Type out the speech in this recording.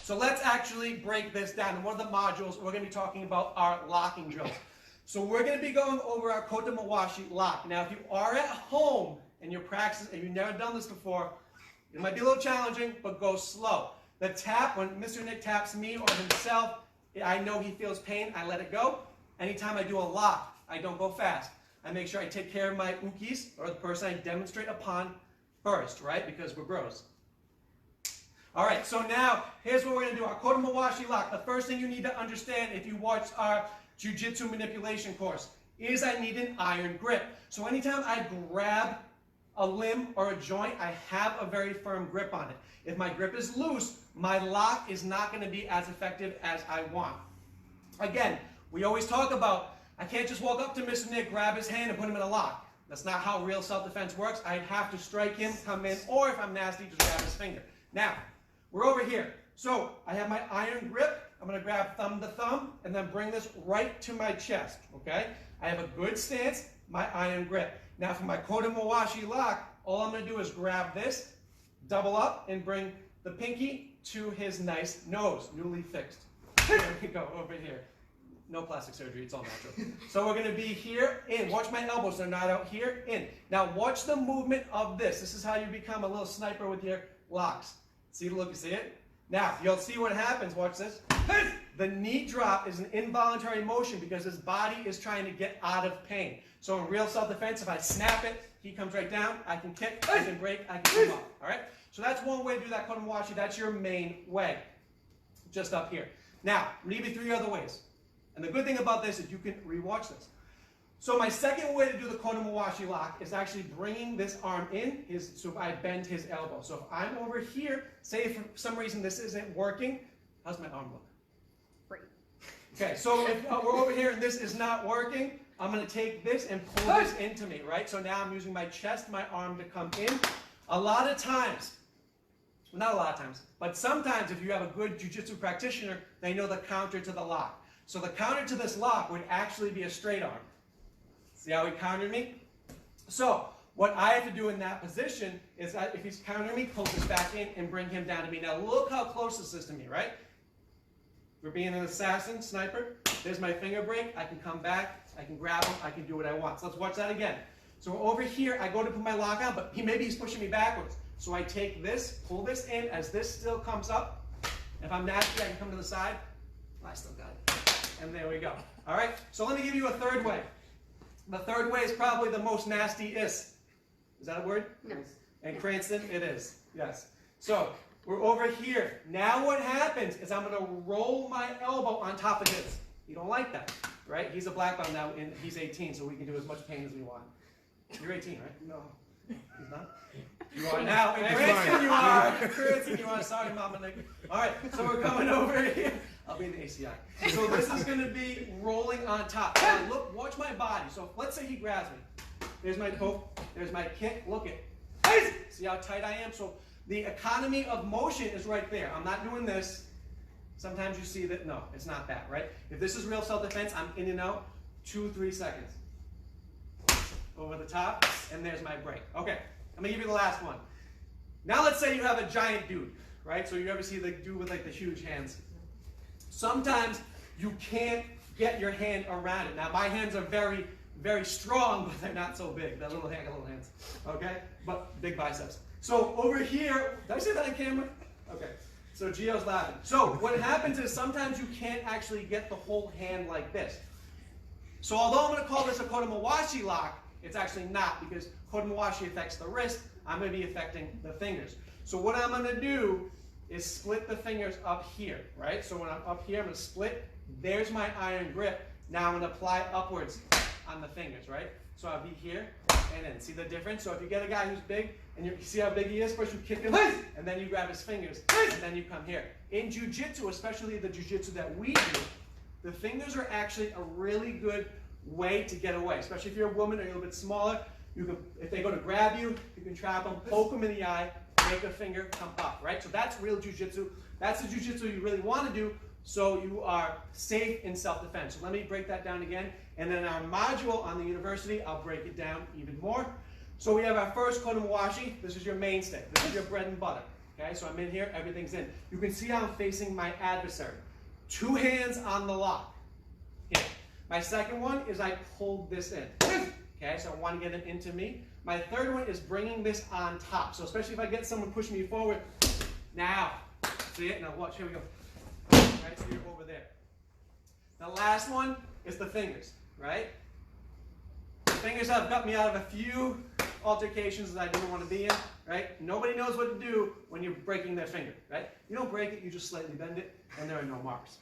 So let's actually break this down. In one of the modules, we're going to be talking about our locking drills. So we're going to be going over our Kote-Mawashi lock. Now, if you are at home and you're practicing and you've never done this before, it might be a little challenging, but go slow. The tap, when Mr. Nick taps me or himself, I know he feels pain, I let it go. Anytime I do a lock, I don't go fast. I make sure I take care of my ukis, or the person I demonstrate upon first, right? Because we're bros. All right, so now, here's what we're going to do. Our Kote-Mawashi lock. The first thing you need to understand if you watch our Jiu-Jitsu manipulation course is I need an iron grip. So anytime I grab a limb or a joint, I have a very firm grip on it. If my grip is loose, my lock is not going to be as effective as I want. Again, we always talk about, I can't just walk up to Mr. Nick, grab his hand, and put him in a lock. That's not how real self-defense works. I'd have to strike him, come in, or if I'm nasty, just grab his finger. Now, we're over here. So I have my iron grip. I'm going to grab thumb to thumb and then bring this right to my chest, okay? I have a good stance, my iron grip. Now for my Kote-Mawashi lock, all I'm going to do is grab this, double up, and bring the pinky to his nice nose, newly fixed. There we go, over here. No plastic surgery, it's all natural. So we're going to be here, in. Watch my elbows, they're not out here, in. Now watch the movement of this. This is how you become a little sniper with your locks. See the look, you see it? Now, you'll see what happens, watch this. The knee drop is an involuntary motion because his body is trying to get out of pain. So in real self-defense, if I snap it, he comes right down, I can kick, I can break, I can come up, all right? So that's one way to do that Kote-Mawashi. That's your main way, just up here. Now, maybe 3 other ways. And the good thing about this is you can rewatch this. So my second way to do the Kote-Mawashi lock is actually bringing this arm in, so I bend his elbow. So if I'm over here, say for some reason this isn't working, how's my arm look? Great. Okay, so if we're over here and this is not working, I'm going to take this and pull this into me, right? So now I'm using my chest, my arm to come in. A lot of times, not a lot of times, but sometimes if you have a good jiu-jitsu practitioner, they know the counter to the lock. So the counter to this lock would actually be a straight arm. See how he countered me? So what I have to do in that position is that if he's countering me, pull this back in and bring him down to me. Now look how close this is to me, right? For being an assassin, sniper, there's my finger break. I can come back, I can grab him, I can do what I want. So let's watch that again. So over here, I go to put my lock on, but maybe he's pushing me backwards. So I take this, pull this in as this still comes up. If I'm nasty, I can come to the side. I still got it. And there we go. All right, so let me give you a third way. The third way is probably the most nastiest. Is that a word? No. And Cranston, it is. Yes. So we're over here. Now what happens is I'm going to roll my elbow on top of his. You don't like that, right? He's a black belt now, and he's 18, so we can do as much pain as we want. You're 18, right? No. He's not? You are now. Cranston, you are. Cranston, you are. Sorry, Mama Nick. All right, so we're coming over here. I'll be in the ACI. So this is going to be rolling on top. Now look, watch my body. So let's say he grabs me. There's my poke. There's my kick. Look it. See how tight I am? So the economy of motion is right there. I'm not doing this. Sometimes you see that. No, it's not that, right? If this is real self-defense, I'm in and out 2-3 seconds. Over the top, and there's my break. Okay, I'm going to give you the last one. Now let's say you have a giant dude, right? So you ever see the dude with like the huge hands. Sometimes you can't get your hand around it. Now my hands are very, very strong, but they're not so big. That little hand, little hands, okay? But big biceps. So over here, did I say that on camera? Okay, so Gio's laughing. So what happens is sometimes you can't actually get the whole hand like this. So although I'm going to call this a Kote-Mawashi lock, it's actually not, because Kote-Mawashi affects the wrist. I'm going to be affecting the fingers. So what I'm going to do is split the fingers up here, right? So when I'm up here, I'm going to split. There's my iron grip. Now I'm going to apply upwards on the fingers, right? So I'll be here and then. See the difference? So if you get a guy who's big, and you see how big he is, first you kick him, and then you grab his fingers, and then you come here. In jiu-jitsu, especially the jiu-jitsu that we do, the fingers are actually a really good way to get away, especially if you're a woman or you're a little bit smaller. You can, if they go to grab you, you can trap them, poke them in the eye, make a finger come up, right? So that's real jiu-jitsu. That's the jiu-jitsu you really want to do, so you are safe in self-defense. So let me break that down again. And then our module on the university, I'll break it down even more. So we have our first Kote-Mawashi. This is your mainstay. This is your bread and butter. Okay, so I'm in here, everything's in. You can see how I'm facing my adversary. 2 hands on the lock. Here. My second one is I pulled this in. Okay, so I want to get it into me. My third one is bringing this on top. So especially if I get someone pushing me forward. Now, see it? Now watch, here we go. Right, so you're over there. The last one is the fingers, right? The fingers have got me out of a few altercations that I didn't want to be in, right? Nobody knows what to do when you're breaking their finger, right? You don't break it, you just slightly bend it, and there are no marks.